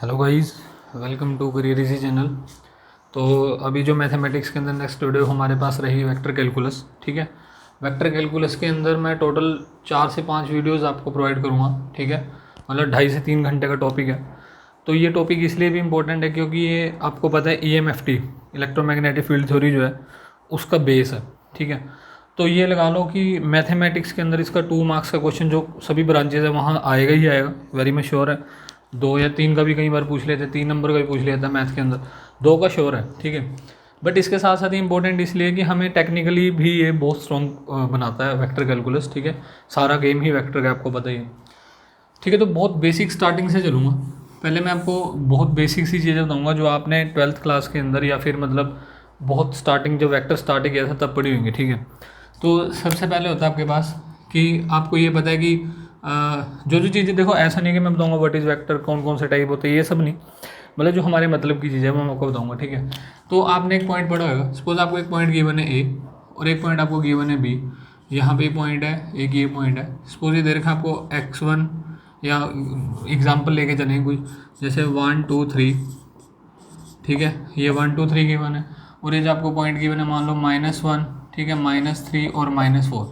Hello guys, welcome to career easy channel. तो अभी जो मैथमेटिक्स के अंदर नेक्स्ट वीडियो हमारे पास रही वेक्टर कैलकुलस। ठीक है, वेक्टर कैलकुलस के अंदर मैं टोटल 4 से 5 वीडियोस आपको प्रोवाइड करूँगा। ठीक है, मतलब 2.5 से 3 घंटे का टॉपिक है। तो ये टॉपिक इसलिए भी इम्पोर्टेंट है क्योंकि ये आपको पता है EMFT, इलेक्ट्रोमैग्नेटिक फील्ड थ्योरी जो है उसका बेस है। ठीक है, तो ये लगा लो कि मैथमेटिक्स के अंदर इसका 2 मार्क्स का क्वेश्चन जो सभी ब्रांचेज है वहाँ आएगा ही आएगा, वेरी मच श्योर है। 2 या 3 का भी कई बार पूछ लेते, 3 नंबर का भी पूछ लेता है मैथ के अंदर, 2 का श्योर है। ठीक है, बट इसके साथ साथ ही इंपॉर्टेंट इसलिए कि हमें टेक्निकली भी ये बहुत स्ट्रॉन्ग बनाता है वेक्टर कैलकुलस। ठीक है, सारा गेम ही वेक्टर का आपको पता ही है। ठीक है, तो बहुत बेसिक स्टार्टिंग से चलूँगा। पहले मैं आपको बहुत बेसिक सी चीज़ें बताऊँगा जो आपने 12th क्लास के अंदर या फिर मतलब बहुत स्टार्टिंग जब वेक्टर स्टार्ट किया था तब पढ़ी होंगी। ठीक है, तो सबसे पहले होता है आपके पास कि आपको ये पता है कि जो जो चीज़ें, देखो ऐसा नहीं कि मैं बताऊंगा व्हाट इज़ वेक्टर, कौन कौन से टाइप होते हैं, ये सब नहीं, मतलब जो हमारे मतलब की चीज़ें मैं आपको बताऊंगा। ठीक है, तो आपने एक पॉइंट पढ़ा होगा, सपोज आपको एक पॉइंट गिवन है ए और एक पॉइंट आपको गिवन है बी। यहाँ पे पॉइंट है, एक ये पॉइंट है। सपोज ये दे रखा आपको x1, या एग्जाम्पल लेके चलें कुछ, जैसे 1 2 3। ठीक है, ये 1 2 3 गिवन है और ये जो आपको पॉइंट गिवन है मान लो -1, ठीक है, -3 और -4,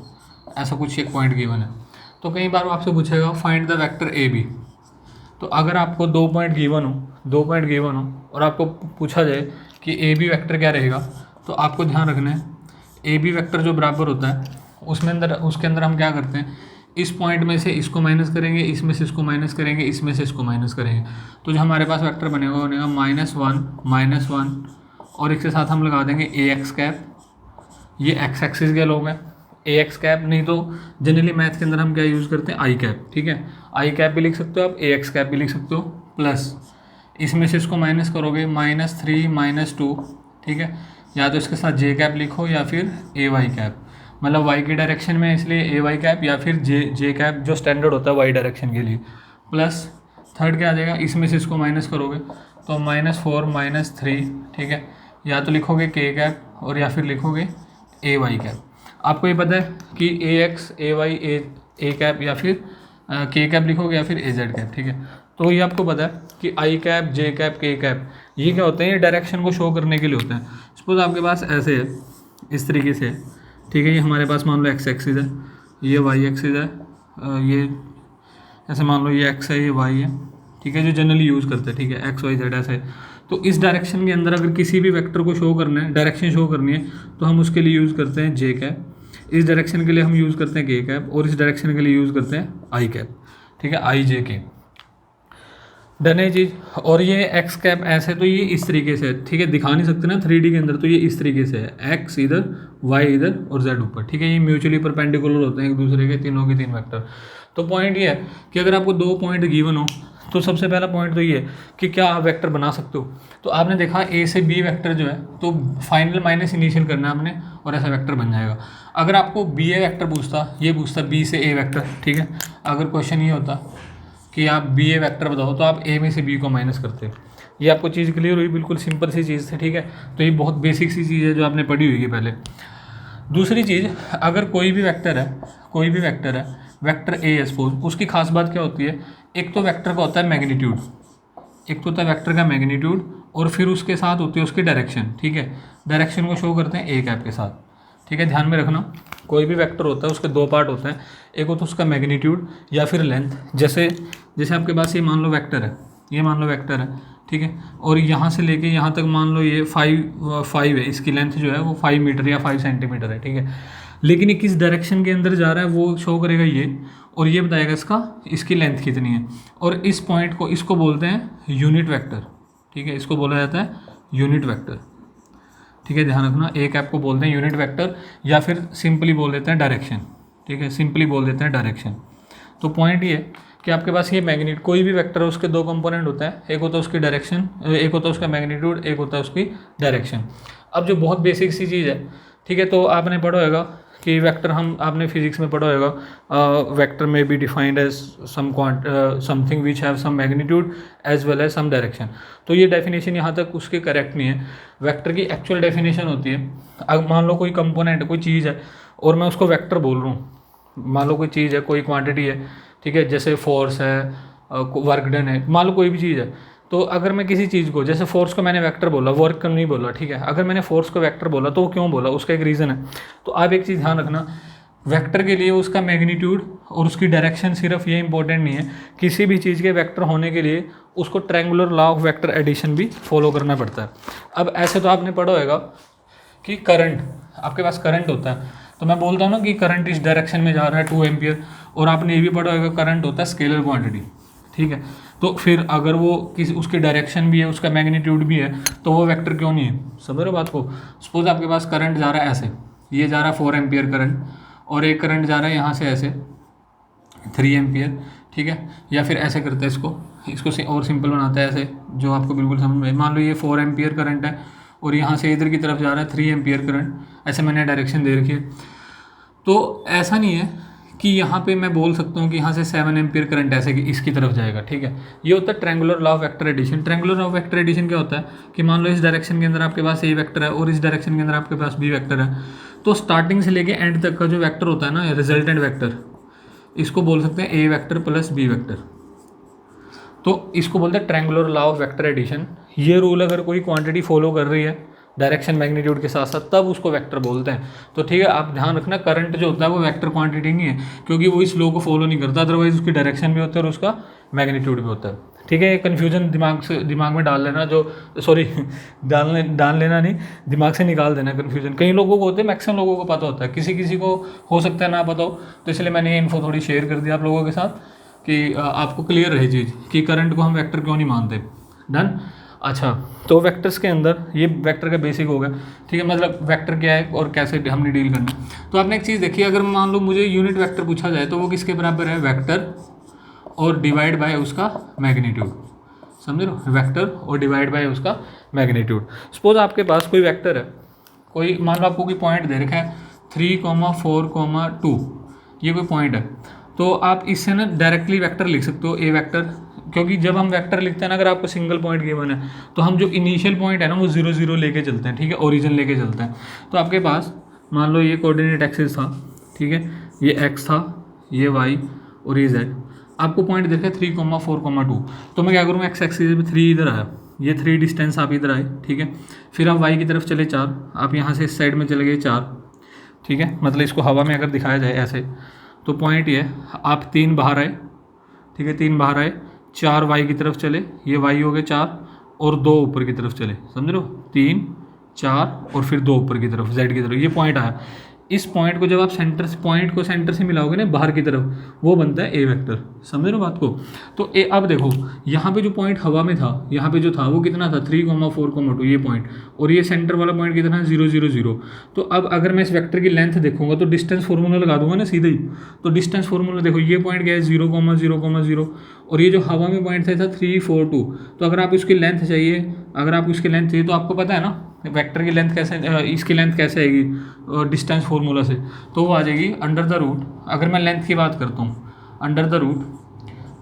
ऐसा कुछ एक पॉइंट गिवन है। तो कई बार वो आपसे पूछेगा find the vector A B. तो अगर आपको 2 पॉइंट गिवन हो और आपको पूछा जाए कि ए बी वैक्टर क्या रहेगा, तो आपको ध्यान रखना है ए बी वैक्टर जो बराबर होता है उसके अंदर हम क्या करते हैं, इस पॉइंट में से इसको माइनस करेंगे, इसमें से इसको माइनस करेंगे, इसमें से इसको माइनस करेंगे। तो जो हमारे पास वेक्टर बनेगा -1 और इसके साथ हम लगा देंगे ए एक्स कैप। ये एक्स एक्सिस के लोग हैं, ए एक्स कैप, नहीं तो जनरली मैथ के अंदर हम क्या यूज़ करते हैं, आई कैप। ठीक है, आई कैप भी लिख सकते हो आप, ए एक्स कैप भी लिख सकते हो, प्लस इसमें से इसको माइनस करोगे -3 -2। ठीक है, या तो इसके साथ जे कैप लिखो या फिर ए वाई कैप, मतलब वाई की डायरेक्शन में इसलिए ए वाई कैप, या फिर जे कैप जो स्टैंडर्ड होता है वाई डायरेक्शन के लिए, प्लस थर्ड क्या आ जाएगा, इसमें से इसको माइनस करोगे तो -4 -3। ठीक है, या तो लिखोगे के कैप और या फिर लिखोगे ए वाई कैप। आपको ये पता है कि ए x A Y A cap या फिर के कैप लिखोगे या फिर ए जेड कैप। ठीक है, तो ये आपको पता है कि आई कैप जे कैप के कैप ये क्या होते हैं, ये डायरेक्शन को शो करने के लिए होते हैं। सपोज आपके पास ऐसे है, इस तरीके से है। ठीक है, ये हमारे पास मान लो एक्स एक्सिस है, ये वाई एक्सिस है, ये ऐसे मान लो ये एक्स है, ये वाई है। ठीक है, जो जनरली यूज़ करते हैं। ठीक है, एक्स वाई जेड ऐसे। तो इस डायरेक्शन के अंदर अगर किसी भी वेक्टर को शो करना है, डायरेक्शन शो करनी है, तो हम उसके लिए यूज़ करते हैं जे कैप, इस डायरेक्शन के लिए हम यूज़ करते हैं के कैप, और इस डायरेक्शन के लिए यूज़ करते हैं आई कैप। ठीक है, आई जे के, डन है चीज़। और ये एक्स कैप ऐसे, तो ये इस तरीके से है। ठीक है, दिखा नहीं सकते ना 3D के अंदर, तो ये इस तरीके से है, एक्स इधर, वाई इधर और जेड ऊपर। ठीक है, ये म्यूचुअली परपेंडिकुलर होते हैं एक दूसरे के, तीनों के तीन वेक्टर। तो पॉइंट ये है कि अगर आपको 2 पॉइंट गिवन हो तो सबसे पहला पॉइंट तो ये है कि क्या आप वेक्टर बना सकते हो। तो आपने देखा ए से बी वेक्टर जो है, तो फाइनल माइनस इनिशियल करना है आपने और ऐसा वेक्टर बन जाएगा। अगर आपको बी ए वेक्टर पूछता बी से ए वेक्टर। ठीक है, अगर क्वेश्चन ये होता कि आप बी ए वैक्टर बताओ, तो आप ए में से बी को माइनस करते। ये आपको चीज़ क्लियर हुई, बिल्कुल सिंपल सी चीज़ थी। ठीक है, तो ये बहुत बेसिक सी चीज़ है जो आपने पढ़ी हुई है पहले। दूसरी चीज़, अगर कोई भी वेक्टर है, वेक्टर ए है सपोज, उसकी खास बात क्या होती है, एक तो वेक्टर का होता है मैग्नीट्यूड, वेक्टर का मैग्नीट्यूड, और फिर उसके साथ होती है उसकी डायरेक्शन। ठीक है, डायरेक्शन को शो करते हैं ए कैप के साथ। ठीक है, ध्यान में रखना, कोई भी वेक्टर होता है उसके 2 पार्ट होते हैं, एक होता है उसका मैग्नीट्यूड या फिर लेंथ। जैसे आपके पास ये मान लो वेक्टर है, ठीक है, और यहाँ से लेके यहाँ तक मान लो ये 5 है, इसकी लेंथ जो है वो 5 मीटर या 5 सेंटीमीटर है। ठीक है, लेकिन ये किस डायरेक्शन के अंदर जा रहा है वो शो करेगा ये, और ये बताएगा इसकी लेंथ कितनी है। और इस पॉइंट को, इसको बोलते हैं यूनिट वेक्टर। ठीक है, इसको बोला जाता है यूनिट वेक्टर। ठीक है, ध्यान रखना, एक ऐप को बोलते हैं यूनिट वेक्टर, या फिर सिंपली बोल देते हैं डायरेक्शन। ठीक है, सिंपली बोल देते हैं डायरेक्शन। तो पॉइंट ये कि आपके पास ये मैग्नीट्यूड, कोई भी वेक्टर है उसके 2 कंपोनेंट होता है, एक होता है उसकी डायरेक्शन, एक होता है उसका मैग्नीट्यूड, एक होता है उसकी डायरेक्शन। अब जो बहुत बेसिक सी चीज़ है, ठीक है, तो आपने पढ़ा होगा कि वेक्टर, आपने फिजिक्स में पढ़ा होगा, वेक्टर में be defined as something which have some magnitude as well as some direction. तो ये डेफिनेशन यहाँ तक उसके करेक्ट नहीं है। वेक्टर की एक्चुअल डेफिनेशन होती है, अब मान लो कोई कंपोनेंट, कोई चीज़ है और मैं उसको वेक्टर बोल रहा हूँ, मान लो कोई चीज़ है, कोई क्वांटिटी है। ठीक है, जैसे फोर्स है, वर्क डन है, मान लो कोई भी चीज़ है, तो अगर मैं किसी चीज़ को, जैसे फोर्स को मैंने वेक्टर बोला, वर्क नहीं बोला, ठीक है, अगर मैंने फोर्स को वेक्टर बोला तो वो क्यों बोला, उसका एक रीज़न है। तो आप एक चीज़ ध्यान रखना, वेक्टर के लिए उसका मैग्नीट्यूड और उसकी डायरेक्शन सिर्फ ये इंपॉर्टेंट नहीं है, किसी भी चीज़ के वेक्टर होने के लिए उसको triangular law of vector addition भी फॉलो करना पड़ता है। अब ऐसे तो आपने पढ़ा होगा कि करंट, आपके पास करंट होता है, तो मैं बोलता हूँ ना कि करंट इस डायरेक्शन में जा रहा है 2 एम्पियर, और आपने ये भी पढ़ा होगा करंट होता है स्केलर क्वांटिटी, ठीक है। तो फिर अगर वो किसी उसकी डायरेक्शन भी है, उसका मैग्नीट्यूड भी है, तो वो वेक्टर क्यों नहीं है, समझ रहे हो बात को। सपोज आपके पास करंट जा रहा है ऐसे, ये जा रहा है 4 एम्पियर करंट, और एक करंट जा रहा है यहाँ से ऐसे 3 एम्पियर, ठीक है। या फिर ऐसे करते हैं इसको और सिंपल बनाता है ऐसे, जो आपको बिल्कुल समझ में। मान लो ये 4 एम्पियर करंट है और यहाँ से इधर की तरफ जा रहा है 3 एम्पियर करंट, ऐसे मैंने डायरेक्शन दे रखी है। तो ऐसा नहीं है कि यहाँ पे मैं बोल सकता हूँ कि यहाँ से 7 एम्पियर करंट ऐसे कि इसकी तरफ जाएगा, ठीक है। ये होता है triangular law of vector addition. Triangular law of vector addition क्या होता है कि मान लो इस डायरेक्शन के अंदर आपके पास ए वेक्टर है और इस डायरेक्शन के अंदर आपके पास बी वेक्टर है, तो स्टार्टिंग से लेके एंड तक का जो वेक्टर होता है ना, रिजल्टेंट वेक्टर, इसको बोल सकते हैं A vector plus B vector. तो इसको बोलते हैं triangular law of vector addition. ये रूल अगर कोई क्वांटिटी फॉलो कर रही है डायरेक्शन मैग्नीट्यूड के साथ साथ, तब उसको वेक्टर बोलते हैं। तो ठीक है, आप ध्यान रखना, करंट जो होता है वो वेक्टर क्वांटिटी नहीं है, क्योंकि वो इस लॉ को फॉलो नहीं करता, अदरवाइज उसकी डायरेक्शन भी होता है और उसका मैग्नीट्यूड भी होता है, ठीक है। ये कन्फ्यूजन दिमाग में डाल लेना, जो सॉरी डाल लेना नहीं, दिमाग से निकाल देना कन्फ्यूजन। कई लोगों को होते हैं, मैक्सिमम लोगों को पता होता है, किसी किसी को हो सकता है ना पता हो, तो इसलिए मैंने ये इन्फो थोड़ी शेयर कर दी आप लोगों के साथ कि आपको क्लियर रहे चीज़ कि करंट को हम वेक्टर क्यों नहीं मानते। डन। अच्छा, तो वेक्टर्स के अंदर ये वेक्टर का बेसिक हो गया, ठीक है, मतलब वेक्टर क्या है और कैसे हमने डील करना। तो आपने एक चीज़ देखी, अगर मान लो मुझे यूनिट वेक्टर पूछा जाए तो वो किसके बराबर है, वेक्टर और डिवाइड बाय उसका मैग्नीट्यूड, समझ लो, वेक्टर और डिवाइड बाय उसका मैग्नीट्यूड। सपोज आपके पास कोई वेक्टर है, कोई मान लो आपको कोई पॉइंट दे रखा है 3,4,2, ये कोई पॉइंट है, तो आप इससे ना डायरेक्टली वेक्टर लिख सकते हो, ए वेक्टर, क्योंकि जब हम वेक्टर लिखते हैं ना, अगर आपको सिंगल पॉइंट गिवन है तो हम जो इनिशियल पॉइंट है ना वो 0 0 लेके चलते हैं, ठीक है, ओरिजिन लेके चलते हैं। तो आपके पास मान लो ये कोऑर्डिनेट एक्सिस था, ठीक है, ये x था, ये y और ये z, आपको पॉइंट देखा है 3,4,2, तो मैं क्या करूँ, एक्स एक्सिस में 3 इधर आया, ये 3 डिस्टेंस आप इधर आए, ठीक है। फिर आप y की तरफ चले 4, आप यहाँ से इस साइड में चले गए 4, ठीक है, मतलब इसको हवा में अगर दिखाया जाए ऐसे, तो पॉइंट ये आप 3 बाहर आए, ठीक है, 3 बाहर आए, 4 y की तरफ चले, ये y हो गए 4 और 2 ऊपर की तरफ चले, समझ लो, 3 4 और फिर 2 ऊपर की तरफ z की तरफ, ये पॉइंट आया। इस पॉइंट को जब आप पॉइंट को सेंटर से मिलाओगे ना बाहर की तरफ, वो बनता है ए वेक्टर, समझ रहे हो बात को। तो ए, अब देखो यहाँ पे जो पॉइंट हवा में था, यहाँ पे जो था वो कितना था 3,4,2, ये पॉइंट, और ये सेंटर वाला पॉइंट कितना है 0 0 0। तो अब अगर मैं इस वेक्टर की लेंथ देखूंगा तो डिस्टेंस फार्मूला लगा दूंगा ना सीधे ही, तो डिस्टेंस फार्मूला देखो, ये पॉइंट क्या है 0,0,0, और ये जो हवा में पॉइंट था 3,4,2। तो अगर आप इसकी लेंथ चाहिए, तो आपको पता है ना वेक्टर की लेंथ कैसे, इसकी लेंथ कैसे आएगी डिस्टेंस फार्मूला से, तो वो आ जाएगी अंडर द रूट, अगर मैं लेंथ की बात करता हूँ, under the root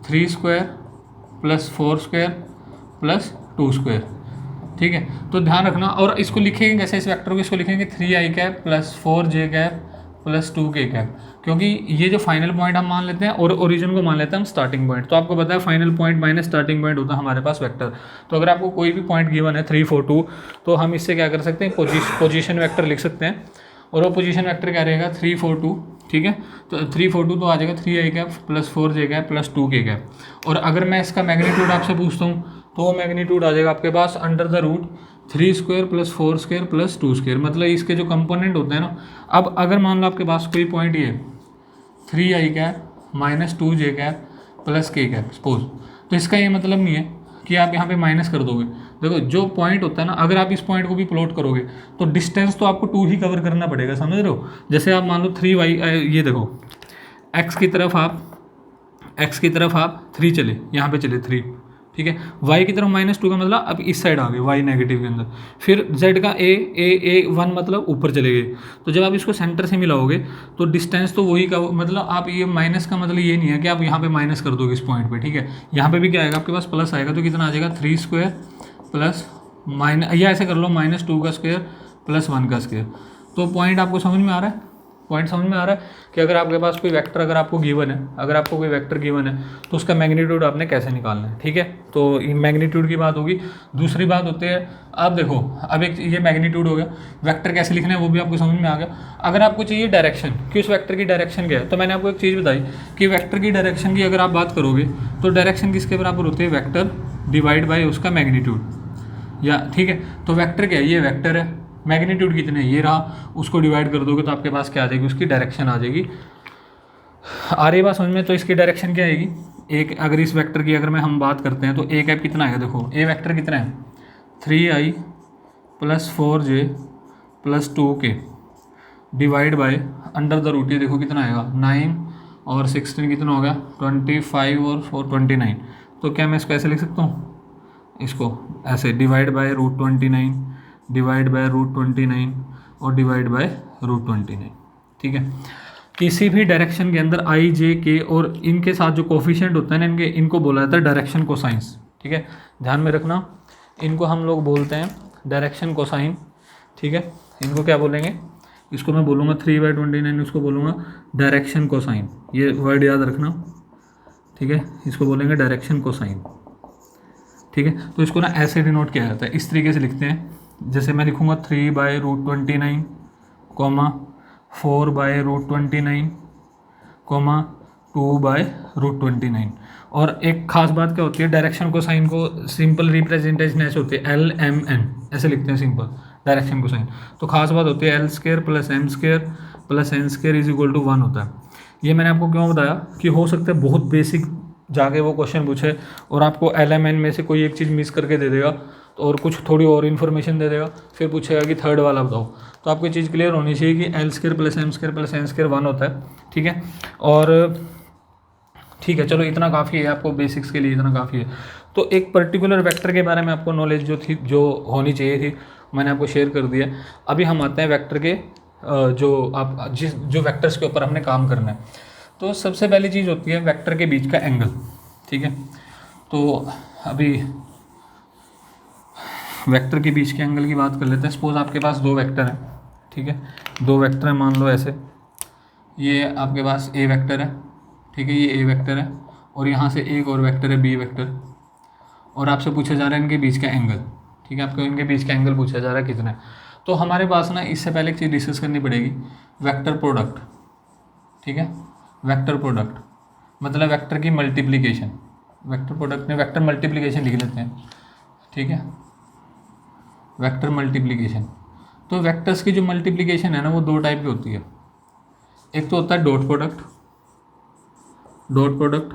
3 square plus 4 square plus 2 square, ठीक है। तो ध्यान रखना, और इसको लिखेंगे कैसे, इस वेक्टर को इसको लिखेंगे 3i cap plus 4j cap plus 2k cap, क्योंकि ये जो फाइनल पॉइंट हम मान लेते हैं और ओरिजिन को मान लेते हैं हम स्टार्टिंग पॉइंट। तो आपको पता है final point minus starting point होता है हमारे पास वेक्टर। तो अगर आपको कोई भी पॉइंट गिवन है 3 4 2, तो हम इससे क्या कर सकते हैं, पोजीशन वेक्टर लिख सकते हैं, और वो पोजीशन वेक्टर क्या रहेगा 3 4 2, ठीक है। तो 3 4 2 तो आ जाएगा 3i cap plus 4j cap plus 2k cap. और अगर मैं इसका मैग्नीट्यूड आपसे पूछता हूँ तो वो मैग्नीट्यूड आ जाएगा आपके पास under the root 3 square plus 4 square plus 2 square, मतलब इसके जो कंपोनेंट होते हैं ना। अब अगर मान लो आपके पास कोई पॉइंट ये 3i cap minus 2j cap plus k cap suppose, तो इसका ये मतलब नहीं है कि आप यहाँ पे माइनस कर दोगे। देखो जो पॉइंट होता है ना, अगर आप इस पॉइंट को भी प्लॉट करोगे तो डिस्टेंस तो आपको 2 ही कवर करना पड़ेगा, समझ रहे हो। जैसे आप मान लो 3y, ये देखो x की तरफ आप 3 चले, यहाँ पे चले 3, ठीक है। y की तरफ -2 का मतलब अब इस साइड आ गए, y नेगेटिव के अंदर। फिर z का a1 मतलब ऊपर चले गए। तो जब आप इसको सेंटर से मिलाओगे तो डिस्टेंस तो वही का, मतलब आप ये माइनस का मतलब ये नहीं है कि आप यहाँ पे माइनस कर दोगे इस पॉइंट पे, ठीक है। यहाँ पे भी क्या आएगा आपके पास प्लस आएगा, तो कितना आ जाएगा 3 स्क्वायर प्लस माइनस, या ऐसे कर लो -2 का स्क्वायर प्लस 1 का स्क्वायर। तो पॉइंट आपको समझ में आ रहा है, पॉइंट समझ में आ रहा है कि अगर आपके पास कोई वेक्टर अगर आपको गिवन है, अगर आपको कोई वेक्टर गिवन है तो उसका मैग्नीट्यूड आपने कैसे निकालना है। ठीक है, तो मैग्नीट्यूड की बात होगी। दूसरी बात होती है, आप देखो अब एक ये मैग्नीट्यूड हो गया, वेक्टर कैसे लिखना है वो भी आपको समझ में आ गया। अगर आपको चाहिए डायरेक्शन कि उस वेक्टर की डायरेक्शन क्या है, तो मैंने आपको एक चीज़ बताई कि वेक्टर की डायरेक्शन की अगर आप बात करोगे तो डायरेक्शन किसके बराबर होती है, वेक्टर डिवाइड बाई उसका मैग्नीट्यूड। या ठीक है, तो वेक्टर क्या है, ये वेक्टर है, मैग्नीट्यूड कितने ये रहा, उसको डिवाइड कर दोगे तो आपके पास क्या आ जाएगी, उसकी डायरेक्शन आ जाएगी। आ रही बात समझ में। तो इसकी डायरेक्शन क्या आएगी, एक अगर इस वेक्टर की अगर हम बात करते हैं तो ए कैप कितना आएगा, देखो ए वेक्टर कितना है 3i + 4j + 2k divide by under the root, ये देखो कितना आएगा 9 और 16 कितना हो गया 25 और 4 29। तो क्या मैं इसको ऐसे लिख सकता हूँ, इसको ऐसे डिवाइड बाय √29 डिवाइड बाय √29 और डिवाइड बाय √29। ठीक है, किसी भी डायरेक्शन के अंदर आई जे के और इनके साथ जो कोफिशिएंट होता है ना इनको बोला जाता है डायरेक्शन कोसाइंस। ठीक है, ध्यान में रखना, इनको हम लोग बोलते हैं डायरेक्शन कोसाइन। ठीक है, इनको क्या बोलेंगे, इसको मैं बोलूँगा 3/29, इसको बोलूँगा डायरेक्शन कोसाइन, ये वर्ड याद रखना। ठीक है, इसको बोलेंगे डायरेक्शन कोसाइन। ठीक है, तो इसको ना ऐसे डिनोट किया जाता है, इस तरीके से लिखते हैं, जैसे मैं लिखूँगा 3/√29, 4/√29, 2/√29। और एक खास बात क्या होती है, डायरेक्शन कोसाइन को सिंपल रिप्रेजेंटेशन ऐसे होती है LMN, ऐसे लिखते हैं सिंपल डायरेक्शन कोसाइन। तो खास बात होती है L² + M² + N² = 1 होता है। ये मैंने आपको क्यों बताया कि हो सकता है बहुत बेसिक जाके वो क्वेश्चन पूछे और आपको LMN में से कोई एक चीज़ मिस करके दे देगा और कुछ थोड़ी और इन्फॉर्मेशन दे देगा, फिर पूछेगा कि थर्ड वाला बताओ। तो आपको चीज़ क्लियर होनी चाहिए कि L² + M² + N² 1 होता है। ठीक है, और ठीक है चलो इतना काफ़ी है, आपको बेसिक्स के लिए इतना काफ़ी है। तो एक पर्टिकुलर वेक्टर के बारे में आपको नॉलेज जो थी, जो होनी चाहिए थी, मैंने आपको शेयर कर दिया। अभी हम आते हैं वेक्टर के जो वेक्टर्स के ऊपर हमने काम करना है। तो सबसे पहली चीज़ होती है वेक्टर के बीच का एंगल। ठीक है, तो अभी वेक्टर के बीच के एंगल की बात कर लेते हैं। सपोज आपके पास दो वेक्टर हैं। ठीक है, दो वेक्टर हैं, मान लो ऐसे, ये आपके पास ए वेक्टर है। ठीक है, ये ए वेक्टर है और यहाँ से एक और वेक्टर है बी वेक्टर, और आपसे पूछा जा रहा है इनके बीच का एंगल। ठीक है, आपको इनके बीच का एंगल पूछा जा रहा है कितना है। तो हमारे पास ना इससे पहले एक चीज़ डिस्कस करनी पड़ेगी, वेक्टर प्रोडक्ट। ठीक है, वेक्टर प्रोडक्ट मतलब वेक्टर की मल्टीप्लिकेशन। वेक्टर प्रोडक्ट में वेक्टर मल्टीप्लिकेशन लिख लेते हैं। ठीक है, वेक्टर मल्टीप्लिकेशन। तो वेक्टर्स की जो मल्टीप्लिकेशन है ना वो दो टाइप की होती है। एक तो होता है डॉट प्रोडक्ट, डॉट प्रोडक्ट,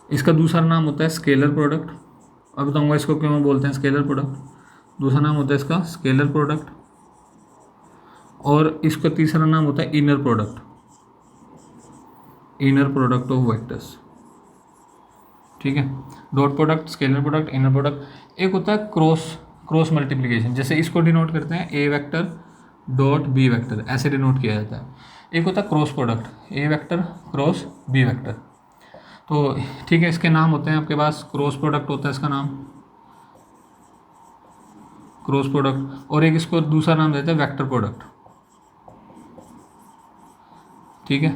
इसका दूसरा नाम होता है स्केलर प्रोडक्ट। अब बताऊंगा इसको क्यों बोलते हैं स्केलर प्रोडक्ट। दूसरा नाम होता है इसका स्केलर प्रोडक्ट, और इसका तीसरा नाम होता है inner product, inner product of vectors. ठीक है, dot product, scalar product, inner product. एक होता है क्रॉस मल्टीप्लिकेशन, जैसे इसको डिनोट करते हैं A vector dot B vector, ऐसे डिनोट किया जाता है। एक होता है क्रॉस प्रोडक्ट, ए वेक्टर क्रॉस बी वेक्टर। तो ठीक है, इसके नाम होते हैं आपके पास, क्रॉस प्रोडक्ट होता है इसका नाम, क्रॉस प्रोडक्ट, और एक इसको दूसरा नाम देते हैं वेक्टर प्रोडक्ट। ठीक है,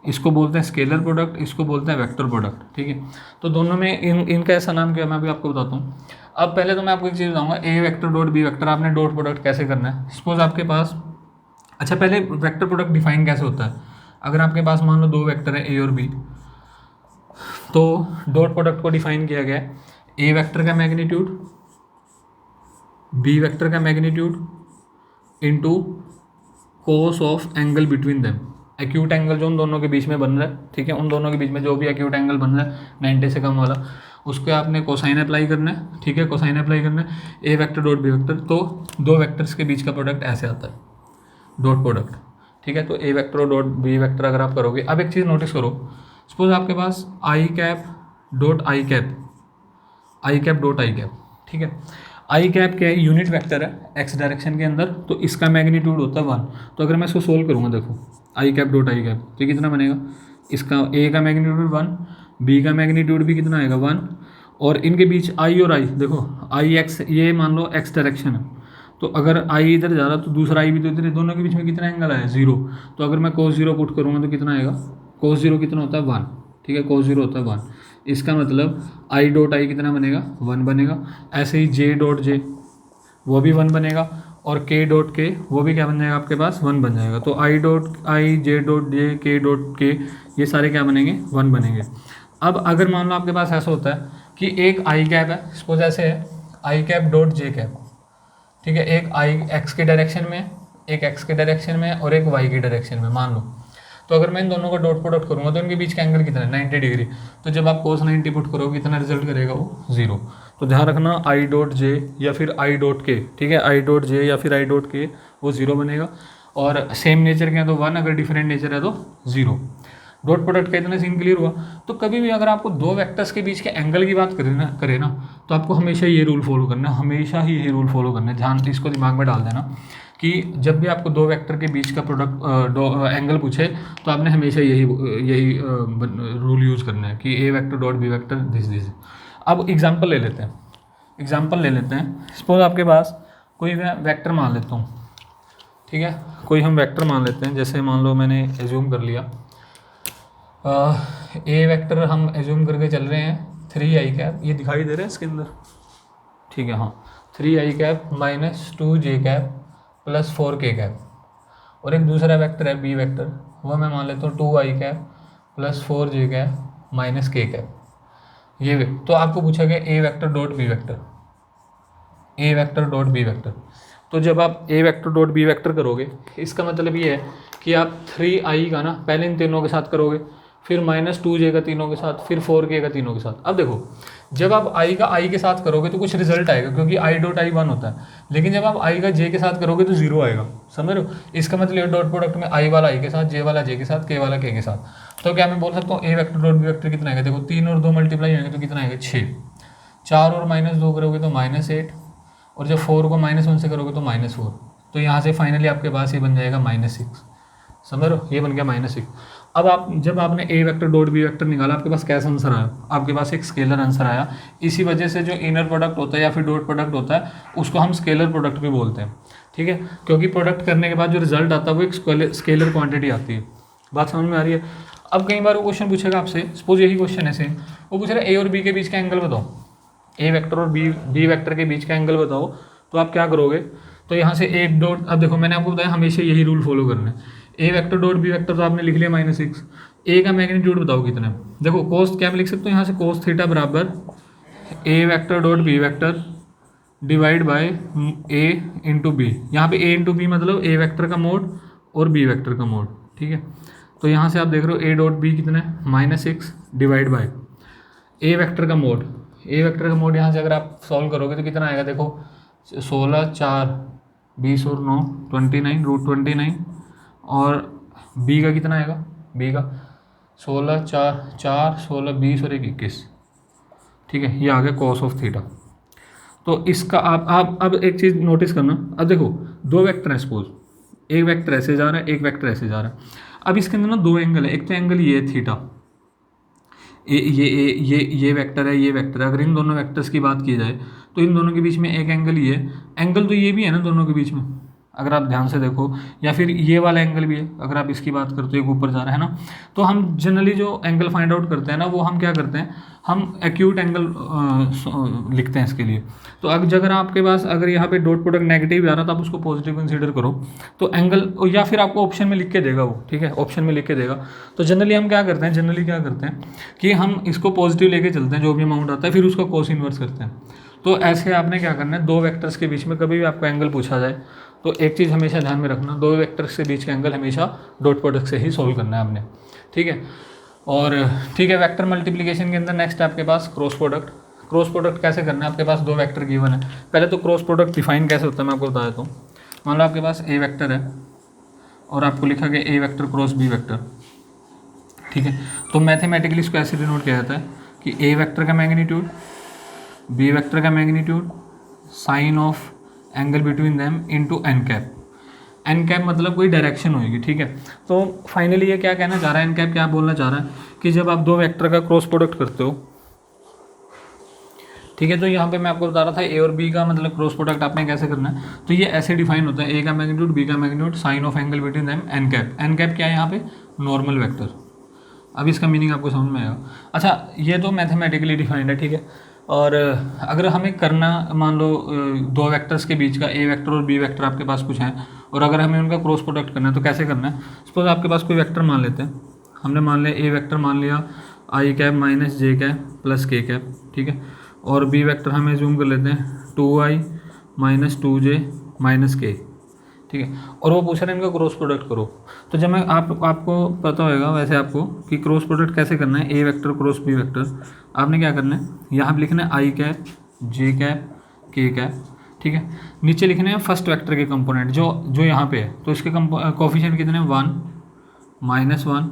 इसको बोलते हैं स्केलर प्रोडक्ट, इसको बोलते हैं वेक्टर प्रोडक्ट। ठीक है, तो दोनों में इनका ऐसा नाम क्या है मैं अभी आपको बताता हूँ। अब पहले तो मैं आपको एक चीज़ बताऊँगा, ए वेक्टर डॉट बी वेक्टर, आपने डॉट प्रोडक्ट कैसे करना है। सपोज आपके पास, अच्छा पहले वेक्टर प्रोडक्ट डिफाइन कैसे होता है। अगर आपके पास मान लो दो वेक्टर है ए और बी, तो डॉट प्रोडक्ट को डिफाइन किया गया है ए वेक्टर का मैग्नीट्यूड बी वेक्टर का magnitude into cos of angle between them, acute angle जो उन दोनों के बीच में बन रहा है। ठीक है, उन दोनों के बीच में जो भी एक्यूट एंगल बन रहा है 90 से कम वाला, उसके आपने कोसाइन अप्लाई करना है। ठीक है, कोसाइन अप्लाई करना है A vector dot B vector, तो दो वेक्टर्स के बीच का प्रोडक्ट ऐसे आता है डॉट प्रोडक्ट। ठीक है, तो ए वेक्टर डॉट बी वेक्टर अगर आप करोगे, अब एक चीज़ नोटिस करो, सपोज आपके पास I cap dot I cap, I cap dot I cap. ठीक है, आई कैप क्या है, यूनिट वेक्टर है एक्स डायरेक्शन के अंदर, तो इसका मैग्नीट्यूड होता है 1। तो अगर मैं इसको सोल्व करूँगा, देखो आई कैप डॉट आई कैप, तो कितना बनेगा, इसका ए का मैग्नीट्यूड 1, बी का मैग्नीट्यूड भी कितना आएगा 1, और इनके बीच आई और आई, देखो आई एक्स, ये मान लो एक्स डायरेक्शन है, तो अगर आई इधर जा रहा तो दूसरा आई भी तो इधर, दोनों के बीच में कितना एंगल आया 0। तो अगर मैं cos 0 पुट करूँगा तो कितना आएगा, cos 0 कितना होता है 1, ठीक है, cos 0 होता है 1। इसका मतलब आई डॉट आई कितना बनेगा 1 बनेगा। ऐसे ही जे डॉट जे वो भी 1 बनेगा, और के डॉट के वो भी क्या बन जाएगा आपके पास 1 बन जाएगा। तो I dot I, J dot J, के डॉट के, ये सारे क्या बनेंगे 1 बनेंगे। अब अगर मान लो आपके पास ऐसा होता है कि एक आई कैप है, सपोज ऐसे है I cap dot J cap, ठीक है, एक आई एक्स के डायरेक्शन में, एक एक्स के डायरेक्शन में और एक वाई के डायरेक्शन में मान लो। तो अगर मैं इन दोनों का डॉट प्रोडक्ट करूँगा तो इनके बीच का एंगल कितना है 90 डिग्री। तो जब आप cos 90 पुट करोगे कितना रिजल्ट करेगा वो 0। तो ध्यान रखना आई डॉट जे या फिर आई डॉट के, ठीक है, आई डॉट जे या फिर आई डॉट के वो 0 बनेगा। और सेम नेचर के हैं तो 1, अगर डिफरेंट नेचर है तो 0। डॉट प्रोडक्ट का इतना सीन क्लियर हुआ। तो कभी भी अगर आपको दो वेक्टर्स के बीच के एंगल की बात करे ना तो आपको हमेशा ये रूल फॉलो करना है, हमेशा ही ये रूल फॉलो करना है। ध्यान इसको दिमाग में डाल देना कि जब भी आपको दो वेक्टर के बीच का एंगल पूछे तो आपने हमेशा यही रूल यूज़ करना है कि A vector dot B vector this. अब एग्जांपल ले लेते हैं, सपोज आपके पास कोई मैं वेक्टर मान लेता हूँ, ठीक है, कोई हम वेक्टर मान लेते हैं। जैसे मान लो मैंने एज्यूम कर लिया ए वेक्टर हम एज्यूम करके चल रहे हैं 3i कैप, ये दिखाई दे रहा है इसके अंदर, ठीक है, हाँ 3i cap minus 2j cap plus 4k cap. और एक दूसरा वेक्टर है बी वेक्टर, वह मैं मान लेता हूँ 2i cap plus 4j cap minus k cap. ये तो आपको पूछा गया ए वेक्टर डॉट बी वेक्टर, ए वेक्टर डॉट बी वेक्टर। तो जब आप ए वेक्टर डॉट बी वेक्टर करोगे इसका मतलब ये है कि आप 3i का ना पहले इन तीनों के साथ करोगे, फिर माइनस 2j का तीनों के साथ, फिर 4k का तीनों के साथ। अब देखो जब आप i का i के साथ करोगे तो कुछ रिजल्ट आएगा क्योंकि i डॉट i 1 होता है, लेकिन जब आप i का j के साथ करोगे तो 0 आएगा, समझ रहे हो। इसका मतलब डॉट प्रोडक्ट में i वाला i के साथ, j वाला j के साथ, k वाला k के साथ। तो क्या मैं बोल सकता हूँ ए वेक्टर डॉट बी वेक्टर कितना आएगा, देखो 3 और 2 मल्टीप्लाई होंगे तो कितना आएगा 6, 4 और -2 करोगे तो -8, और जब 4 को -1 से करोगे तो -4। तो यहाँ से फाइनली आपके पास ये बन जाएगा -6, समझ रहे हो, ये बन गया -6। अब आप जब आपने ए वेक्टर डॉट बी वेक्टर निकाला आपके पास कैसा आंसर आया, आपके पास एक स्केलर आंसर आया। इसी वजह से जो इनर प्रोडक्ट होता है या फिर डॉट प्रोडक्ट होता है उसको हम स्केलर प्रोडक्ट भी बोलते हैं, ठीक है, क्योंकि प्रोडक्ट करने के बाद जो रिजल्ट आता है वो एक स्केलर क्वांटिटी आती है। बात समझ में आ रही है। अब कई बार वो क्वेश्चन पूछेगा आपसे, सपोज यही क्वेश्चन है सेम, वो पूछ रहा है ए और बी के बीच का एंगल बताओ, ए वेक्टर और बी वेक्टर के बीच का एंगल बताओ, तो आप क्या करोगे। तो यहाँ से ए डॉट, अब देखो मैंने आपको बताया हमेशा यही रूल फॉलो करना है। A vector dot B vector तो आपने लिख लिया -6, ए का मैग्नीट्यूड बताओ कितना है। देखो कोस क्या मैं लिख सकता हूँ यहाँ से, कोस थीटा बराबर A vector dot B vector divide by A into B. यहाँ पे ए इंटू बी मतलब ए वेक्टर का मोड और बी वेक्टर का मोड, ठीक है। तो यहाँ से आप देख रहे हो ए डॉट बी कितना है -6 डिवाइड बाय ए वेक्टर का मोड। ए वेक्टर का मोड यहाँ से अगर आप सॉल्व करोगे तो कितना आएगा, देखो 16, 4, 20 और 9 29, √29, और बी का कितना आएगा, बी का 16, 4, 16, 20 और 21, ठीक है, ये आ गया कॉस ऑफ थीटा। तो इसका आप अब एक चीज़ नोटिस करना। अब देखो दो वेक्टर हैं, सपोज एक वेक्टर ऐसे जा रहा है, एक वेक्टर ऐसे जा रहा है। अब इसके अंदर ना दो एंगल है, एक तो एंगल ये है थीटा, ये वेक्टर है, ये वेक्टर है। अगर इन दोनों वेक्टर्स की बात की जाए तो इन दोनों के बीच में एक एंगल ये है, एंगल तो ये भी है ना दोनों के बीच में, अगर आप ध्यान से देखो, या फिर ये वाला एंगल भी है अगर आप इसकी बात करते हो, एक ऊपर जा रहा है ना। तो हम जनरली जो एंगल फाइंड आउट करते हैं ना वो हम क्या करते हैं, हम एक्यूट एंगल लिखते हैं इसके लिए। तो अगर आपके पास अगर यहाँ पे डॉट प्रोडक्ट नेगेटिव आ रहा तो आप उसको पॉजिटिव कंसीडर करो, तो एंगल, या फिर आपको ऑप्शन में लिख के देगा वो, ठीक है, ऑप्शन में लिख के देगा। तो जनरली हम क्या करते हैं कि हम इसको पॉजिटिव लेके चलते हैं, जो भी अमाउंट आता है, फिर उसका कोस इन्वर्स करते हैं। तो ऐसे आपने क्या करना है, दो वेक्टर्स के बीच में कभी भी आपको एंगल पूछा जाए तो एक चीज़ हमेशा ध्यान में रखना, दो वेक्टर्स के बीच का एंगल हमेशा डॉट प्रोडक्ट से ही सोल्व करना है आपने, ठीक है। और ठीक है, वेक्टर मल्टीप्लिकेशन के अंदर नेक्स्ट आपके पास क्रॉस प्रोडक्ट। क्रॉस प्रोडक्ट कैसे करना है, आपके पास दो वेक्टर गिवन है। पहले तो क्रॉस प्रोडक्ट डिफाइन कैसे होता है मैं आपको बता देता हूँ। मान लो आपके पास ए वेक्टर है और आपको लिखा गया ए वेक्टर क्रॉस बी वेक्टर, ठीक है। तो मैथमेटिकली इसको ऐसे डिनोट किया जाता है कि ए वेक्टर का मैग्नीट्यूड, बी वेक्टर का magnitude, sine of angle between them into N cap. N cap मतलब कोई डायरेक्शन होगी, ठीक है। तो फाइनली ये क्या कहना चाह रहा है, एन कैप क्या बोलना चाह रहा है कि जब आप दो वेक्टर का क्रॉस प्रोडक्ट करते हो, ठीक है। तो यहाँ पे मैं आपको बता रहा था ए और बी का मतलब क्रॉस प्रोडक्ट आपने कैसे करना है। तो ये ऐसे डिफाइन होता है, ए का मैग्नीट्यूड बी का magnitude sine of angle between them N cap. N cap क्या है यहाँ पे, नॉर्मल वेक्टर। अब इसका मीनिंग आपको समझ में आएगा। अच्छा, ये तो मैथमेटिकली डिफाइंड है, ठीक है। और अगर हमें करना, मान लो दो वेक्टर्स के बीच का ए वेक्टर और बी वेक्टर आपके पास कुछ है, और अगर हमें उनका क्रॉस प्रोडक्ट करना है तो कैसे करना है। सपोज आपके पास कोई वेक्टर मान लेते हैं, हमने मान लिया ए वेक्टर मान लिया आई कैप माइनस जे कैप प्लस के कैप, ठीक है। और बी वेक्टर हमें जूम कर लेते हैं 2i माइनस 2j माइनस के, ठीक है। और वो पूछ रहे हैं इनका क्रॉस प्रोडक्ट करो। तो जब मैं आपको पता होगा वैसे आपको कि क्रॉस प्रोडक्ट कैसे करना है, A vector cross B vector, आपने क्या करना है, यहाँ पे लिखना है आई कैप जे कैप के कैप, ठीक है। नीचे लिखने हैं फर्स्ट वेक्टर के कंपोनेंट जो यहाँ पे है, तो इसके कोफिशिएंट कितने हैं, 1 -1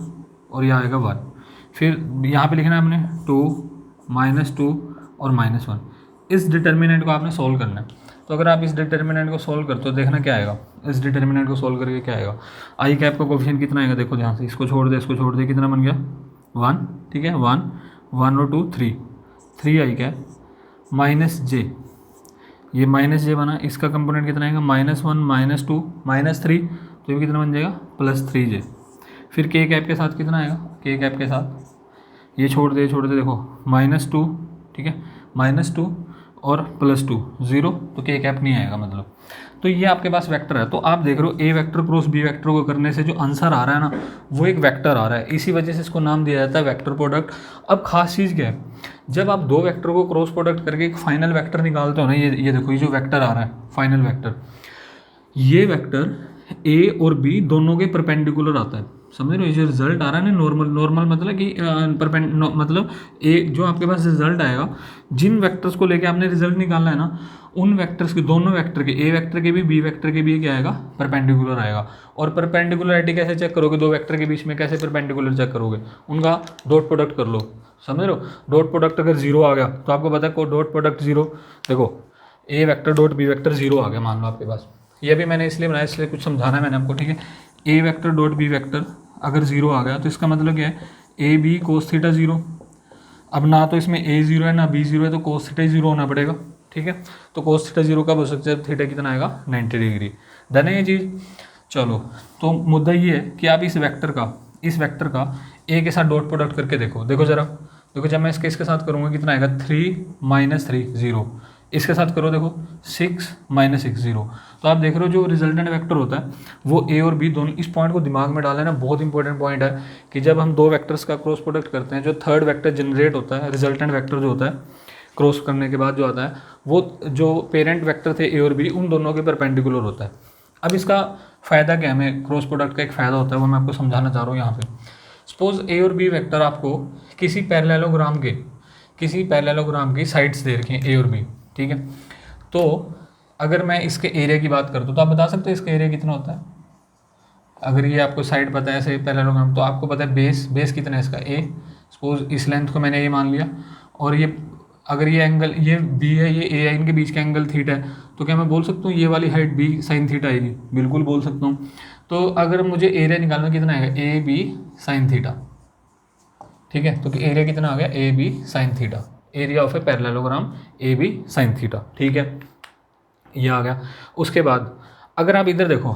और यह आएगा 1। फिर यहाँ पे लिखना है आपने 2 -2 और -1। इस डिटर्मिनेंट को आपने सॉल्व करना है। तो अगर आप इस डिटर्मिनेंट को सॉल्व करते हो, देखना क्या आएगा, इस डिटर्मिनेंट को सॉल्व करके क्या आएगा, आई कैप का कोफिशिएंट कितना आएगा, देखो ध्यान से, इसको छोड़ दे, कितना बन गया 1, ठीक है। 1 और 2 3 आई कैप माइनस जे, ये माइनस जे बना, इसका कंपोनेंट कितना आएगा, -1 -2 -3, तो ये कितना बन जाएगा +3j। फिर के कैप के साथ कितना आएगा, के कैप के साथ ये छोड़ दे देखो -2, ठीक है, -2 और +2 0, तो के कैप नहीं आएगा मतलब। तो ये आपके पास वेक्टर है। तो आप देख रहे हो ए वेक्टर क्रॉस बी वेक्टर को करने से जो आंसर आ रहा है ना, वो एक वेक्टर आ रहा है। इसी वजह से इसको नाम दिया जाता है वेक्टर प्रोडक्ट। अब खास चीज़ क्या है, जब आप दो वेक्टर को क्रॉस प्रोडक्ट करके एक फाइनल वेक्टर निकालते हो ना, ये देखो, ये जो वेक्टर आ रहा है फाइनल वेक्टर, ये वेक्टर ए और बी दोनों के परपेंडिकुलर आता है। समझ रहे हो, ये जो रिजल्ट आ रहा है ना, नॉर्मल मतलब कि मतलब ए जो आपके पास रिजल्ट आएगा, जिन वेक्टर्स को लेके आपने रिजल्ट निकालना है ना, उन वेक्टर्स के, दोनों वेक्टर के, ए वेक्टर के भी बी वेक्टर के भी क्या आएगा, परपेंडिकुलर आएगा। और परपेंडिकुलरिटी कैसे चेक करोगे, दो वेक्टर के बीच में कैसे परपेंडिकुलर चेक करोगे, उनका डॉट प्रोडक्ट कर लो। समझ रहे हो, डॉट प्रोडक्ट अगर 0 आ गया तो आपको पता है को डॉट प्रोडक्ट 0, देखो A vector dot B vector 0 आ गया मान लो आपके पास। ये भी मैंने इसलिए बनाया, इसलिए कुछ समझाना है मैंने आपको, ठीक है। A vector dot B vector अगर 0 आ गया तो इसका मतलब क्या है, ए बी कोस थीटा 0। अब ना तो इसमें ए 0 है ना बी 0 है, तो कोस थीटा 0 होना पड़ेगा, ठीक है। तो कोस थीटा 0 कब हो सकता है, थीटा कितना आएगा 90 डिग्री। डन है ये चीज़। चलो, तो मुद्दा ये है कि आप इस वेक्टर का ए के साथ डॉट प्रोडक्ट करके देखो ज़रा, देखो जब मैं इसके साथ करूँगा कितना आएगा, 3 - 3 0। इसके साथ करो, देखो 6 - 6 0। तो आप देख रहे हो जो रिजल्टेंट वेक्टर होता है वो ए और बी दोनों, इस पॉइंट को दिमाग में डाल लेना, बहुत इंपॉर्टेंट पॉइंट है कि जब हम दो वेक्टर्स का क्रॉस प्रोडक्ट करते हैं, जो थर्ड वेक्टर जनरेट होता है, रिजल्टेंट वेक्टर जो होता है क्रॉस करने के बाद जो आता है, वो जो पेरेंट वेक्टर थे ए और बी, उन दोनों के परपेंडिकुलर होता है। अब इसका फ़ायदा क्या है, हमें क्रॉस प्रोडक्ट का एक फ़ायदा होता है, वो मैं आपको समझाना चाह रहा हूँ यहाँ पे। सपोज ए और बी वेक्टर आपको किसी पैरेललोग्राम की साइड्स दे रखी हैं ए और बी, ठीक है। तो अगर मैं इसके एरिया की बात करता हूँ तो आप बता सकते हो इसका एरिया कितना होता है। अगर ये आपको साइड पता है ऐसे पैरेललोग्राम, तो आपको पता है बेस कितना है इसका, ए। सपोज इस लेंथ को मैंने ये मान लिया, और ये अगर ये एंगल, ये बी है, ये ए है, इनके बीच का एंगल थीटा है, तो क्या मैं बोल सकता हूँ ये वाली हाइट बी साइन थीटा आएगी, बिल्कुल बोल सकता हूँ। तो अगर मुझे एरिया निकालना कितना आएगा, ए बी साइन थीटा, ठीक है। तो एरिया कितना आ गया, A B sine theta, area of a parallelogram A B sine theta, ठीक है, ये आ गया। उसके बाद अगर आप इधर देखो,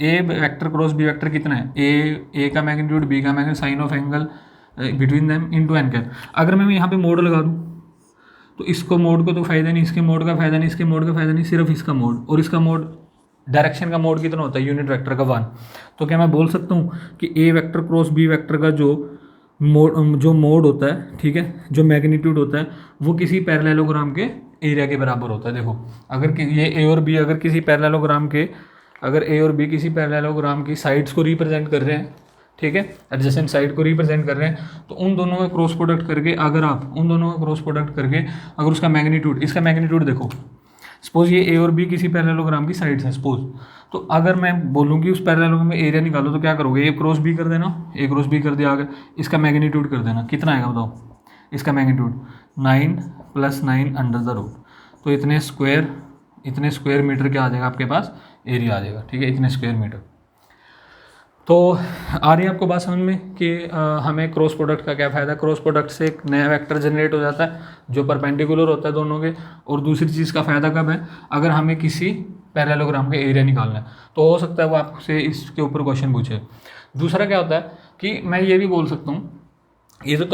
A vector cross B vector कितना है, ए का मैग्नीट्यूड बी का magnitude sine of angle between them into N cap. अगर मैं यहाँ पे मोड लगा दूँ तो इसको मोड को तो फायदा नहीं, इसके मोड का फायदा नहीं, इसके मोड का फायदा नहीं, सिर्फ इसका मोड, और इसका मोड डायरेक्शन का मोड कितना होता है, यूनिट वेक्टर का 1। तो क्या मैं बोल सकता हूँ कि A vector cross B vector का जो मोड होता है, ठीक है, जो मैग्नीट्यूड होता है, वो किसी पैरेललोग्राम के एरिया के बराबर होता है। देखो अगर ये ए और बी अगर किसी पैरेललोग्राम की साइड्स को रिप्रेजेंट कर रहे हैं, ठीक है, एडजेसेंट साइड को रिप्रेजेंट कर रहे हैं, तो उन दोनों का क्रॉस प्रोडक्ट करके अगर उसका मैग्नीट्यूड, इसका मैग्नीट्यूड देखो, सपोज ये ए और बी किसी पैरेललोग्राम की साइड्स हैं सपोज, तो अगर मैं बोलूँ कि उस पैरेललोग्राम में एरिया निकालो तो क्या करोगे, ए क्रॉस बी कर देना, ए क्रॉस बी कर दिया, आगे इसका मैग्नीट्यूड कर देना, कितना आएगा बताओ, इसका मैग्नीट्यूड 9 + 9 अंडर द रूट, तो इतने स्क्वायर मीटर क्या आ जाएगा आपके पास, एरिया आ जाएगा, ठीक है, इतने स्क्वायर मीटर। तो आ रही है आपको बात समझ में कि हमें क्रॉस प्रोडक्ट का क्या फ़ायदा है। क्रॉस प्रोडक्ट से एक नया वेक्टर जनरेट हो जाता है जो परपेंडिकुलर होता है दोनों के। और दूसरी चीज़ का फ़ायदा कब है, अगर हमें किसी पैरेललोग्राम का एरिया निकालना है तो हो सकता है वो आपसे इसके ऊपर क्वेश्चन पूछे। दूसरा क्या होता है कि मैं ये भी बोल सकता हूँ, ये तो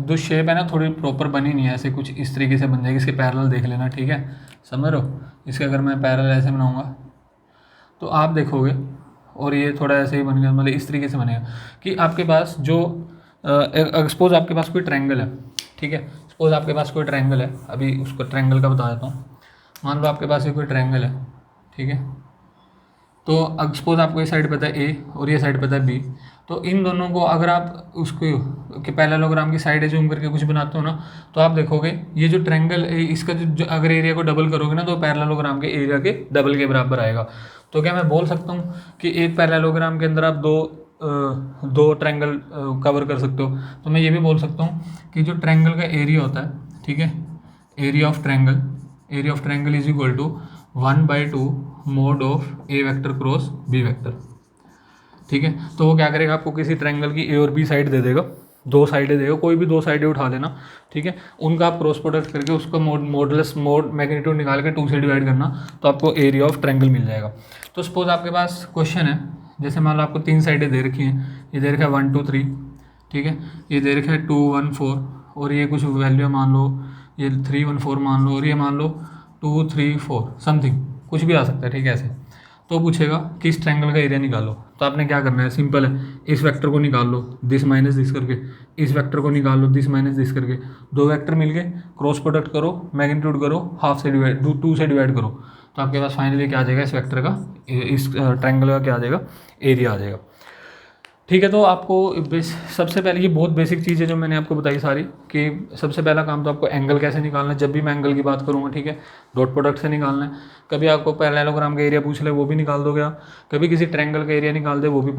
जो शेप है ना थोड़ी प्रॉपर बनी नहीं है, ऐसे कुछ इस तरीके से बन जाएगी। इसके पैरेलल देख लेना, ठीक है, समझ रहे हो। इसके अगर मैं पैरेलल ऐसे बनाऊँगा तो आप देखोगे, और ये थोड़ा ऐसे ही बनेगा, मतलब इस तरीके से बनेगा कि आपके पास जो सपोज आपके पास कोई ट्रायंगल है, ठीक है, सपोज आपके पास कोई ट्रायंगल है, अभी उसको ट्रायंगल का बता देता हूँ। मान लो आपके पास ये कोई ट्रायंगल है, ठीक है, तो अब सपोज आपको ये साइड पता है ए और ये साइड पता है बी, तो इन दोनों को अगर आप उसको कि पैरेललोग्राम की साइड जूम करके कुछ बनाते हो ना, तो आप देखोगे ये जो ट्रायंगल इसका जो अगर एरिया को डबल करोगे ना तो पैरेललोग्राम के एरिया के डबल के बराबर आएगा। तो क्या मैं बोल सकता हूँ कि एक पैरेललोग्राम के अंदर आप दो ट्रायंगल कवर कर सकते हो। तो मैं ये भी बोल सकता हूँ कि जो ट्रायंगल का एरिया होता है, ठीक है, area of triangle is equal to 1/2 mod of A vector cross B vector, ठीक है। तो वो क्या करेगा, आपको किसी ट्रायंगल की ए और बी साइड दे देगा, दो साइडें देगा, कोई भी दो साइडें उठा लेना, ठीक है, उनका आप क्रॉस प्रोडक्ट करके उसका मोड मैग्नीट्यूड निकाल के 2 से डिवाइड करना, तो आपको एरिया ऑफ ट्रायंगल मिल जाएगा। तो सपोज आपके पास क्वेश्चन है, जैसे मान लो आपको 3 साइडें दे रखी हैं, ये दे रखा है 1 2 3, ठीक है, ये दे रखा है 2 1 4, और ये कुछ वैल्यू मान लो ये 3 1 4 मान लो, और ये मान लो 2 3 4 समथिंग, कुछ भी आ सकता है, ठीक है, ऐसे। तो पूछेगा कि इस ट्रायंगल का एरिया निकालो, तो आपने क्या करना है, सिंपल है, इस वेक्टर को निकाल लो दिस माइनस दिस करके, इस वेक्टर को निकाल लो दिस माइनस दिस करके, दो वेक्टर मिल गए, क्रॉस प्रोडक्ट करो, मैग्नीट्यूड करो, हाफ से डिवाइड 2 से डिवाइड करो, तो आपके पास फाइनली क्या आ जाएगा, इस वेक्टर का, इस ट्रायंगल का क्या आ जाएगा, एरिया आ जाएगा, ठीक है। तो आपको सबसे पहले ये बहुत बेसिक चीज़ है जो मैंने आपको बताई सारी, कि सबसे पहला काम तो आपको एंगल कैसे निकालना है, जब भी मैं एंगल की बात करूँगा, ठीक है, डॉट प्रोडक्ट से निकालना है। कभी आपको पैरेललोग्राम का एरिया पूछ ले वो भी निकाल दोगे आप, कभी किसी ट्रायंगल का एरिया निकाल दे वो भी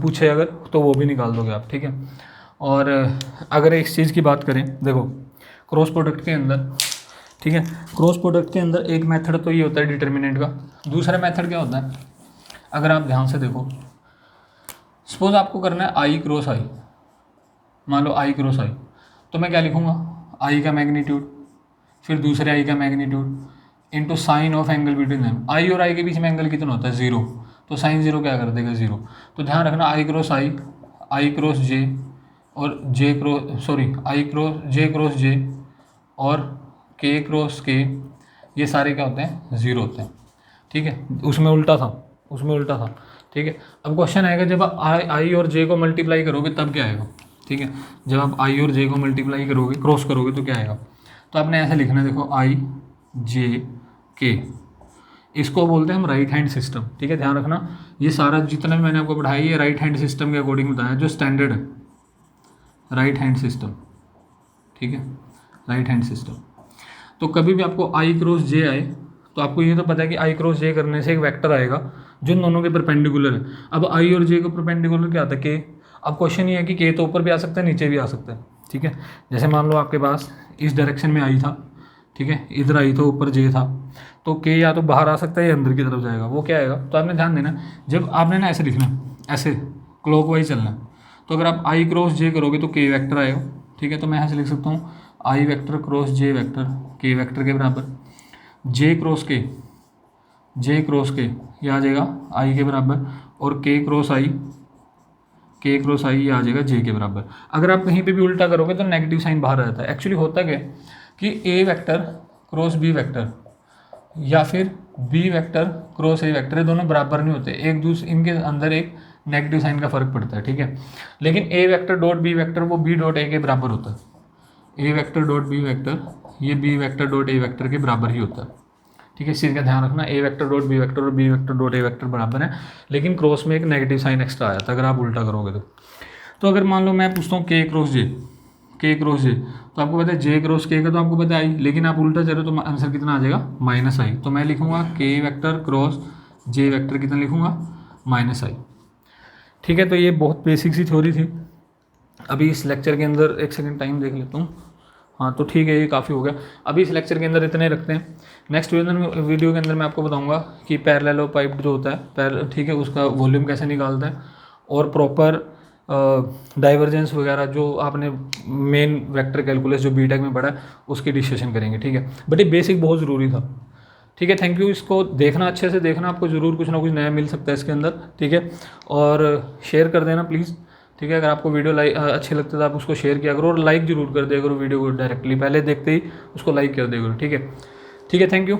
पूछे अगर, तो वो भी निकाल दोगे आप, ठीक है। और अगर इस चीज़ की बात करें, देखो क्रॉस प्रोडक्ट के अंदर, ठीक है, क्रॉस प्रोडक्ट के अंदर एक मेथड तो ये होता है डिटर्मिनेंट का, दूसरा मेथड क्या होता है, अगर आप ध्यान से देखो, सपोज आपको करना है आई क्रॉस आई, मान लो आई क्रॉस आई, तो मैं क्या लिखूँगा, आई का मैग्नीट्यूड, फिर दूसरे आई का magnitude into sine of angle between them. I और आई के बीच में एंगल कितना होता है, 0, तो साइन 0 क्या कर देगा, 0। तो ध्यान रखना, आई क्रॉस जे और जे क्रॉस जे और के क्रॉस के, ये सारे क्या होते हैं, 0 होते हैं, ठीक है। उसमें उल्टा था, ठीक है। अब क्वेश्चन आएगा जब आप आई और जे को मल्टीप्लाई करोगे तब क्या आएगा, ठीक है, जब आप आई और जे को मल्टीप्लाई करोगे, क्रॉस करोगे तो क्या आएगा, तो आपने ऐसे लिखना है, देखो आई जे के, इसको बोलते हैं हम राइट हैंड सिस्टम, ठीक है। ध्यान रखना, ये सारा जितना भी मैंने आपको पढ़ाया ये राइट हैंड सिस्टम के अकॉर्डिंग बताया, जो स्टैंडर्ड है राइट हैंड सिस्टम, ठीक है, राइट हैंड सिस्टम। तो कभी भी आपको आई क्रॉस जे आए तो आपको ये तो पता है कि आई क्रॉस जे करने से एक वेक्टर आएगा जो दोनों के परपेंडिकुलर है। अब आई और जे को परपेंडिकुलर क्या आता है, के। अब क्वेश्चन ये है कि के तो ऊपर भी आ सकता है, नीचे भी आ सकता है, ठीक है। जैसे मान लो आपके पास इस डायरेक्शन में आई था, ठीक है, इधर आई तो ऊपर जे था, तो के या तो बाहर आ सकता है या अंदर की तरफ जाएगा, वो क्या आएगा। तो आपने ध्यान देना, जब आपने ना ऐसे लिखना, ऐसे क्लॉकवाइज चलना, तो अगर आप आई क्रॉस जे करोगे तो के वेक्टर आएगा, ठीक है। तो मैं यहाँ से लिख सकता हूँ आई वेक्टर क्रॉस जे वेक्टर के वेक्टर के बराबर, जे क्रॉस के ये आ जाएगा आई के बराबर, और के क्रॉस आई ये आ जाएगा जे के बराबर। अगर आप कहीं पे भी उल्टा करोगे तो नेगेटिव साइन बाहर आ जाता है। एक्चुअली होता क्या है कि A vector cross B vector या फिर B vector cross A vector, ये दोनों बराबर नहीं होते, एक दूसरे इनके अंदर एक नेगेटिव साइन का फर्क पड़ता है, ठीक है। लेकिन A vector dot B vector वो बी डॉट ए के बराबर होता है, A vector dot B vector ये B vector dot A vector के बराबर ही होता है, ठीक है। इस चीज़ का ध्यान रखना, A vector dot B vector और B vector dot A vector बराबर है, लेकिन क्रॉस में एक नेगेटिव साइन एक्स्ट्रा आ जाता है अगर आप उल्टा करोगे तो अगर मान लो मैं पूछता हूँ के क्रॉस जे तो आपको पता है जे क्रॉस के का तो आपको पता है आई, लेकिन आप उल्टा चलो तो आंसर कितना आ जाएगा, माइनस आई। तो मैं लिखूँगा के वेक्टर क्रॉस जे वेक्टर कितना लिखूँगा, माइनस आई, ठीक है। तो ये बहुत बेसिक सी थ्योरी थी। अभी इस लेक्चर के अंदर एक सेकंड टाइम देख लेता हूँ, हाँ तो ठीक है, ये काफ़ी हो गया। अभी इस लेक्चर के अंदर इतने रखते हैं। नेक्स्ट वीडियो के अंदर मैं आपको बताऊंगा कि पैरेललोपाइप जो होता है ठीक है, उसका वॉल्यूम कैसे निकालते हैं, और प्रॉपर डाइवर्जेंस वगैरह जो आपने मेन वेक्टर कैलकुलस जो बीटेक में पढ़ा है उसकी डिस्कशन करेंगे। ठीक है, बट ये बेसिक बहुत ज़रूरी था। ठीक है, थैंक यू। इसको देखना, अच्छे से देखना, आपको ज़रूर कुछ ना कुछ नया मिल सकता है इसके अंदर। ठीक है, और शेयर कर देना प्लीज़। ठीक है, अगर आपको वीडियो अच्छे लगते तो आप उसको शेयर किया करो, और लाइक ज़रूर कर दिया करो वीडियो को डायरेक्टली, पहले देखते ही उसको लाइक कर दिया करो। ठीक है, थैंक यू।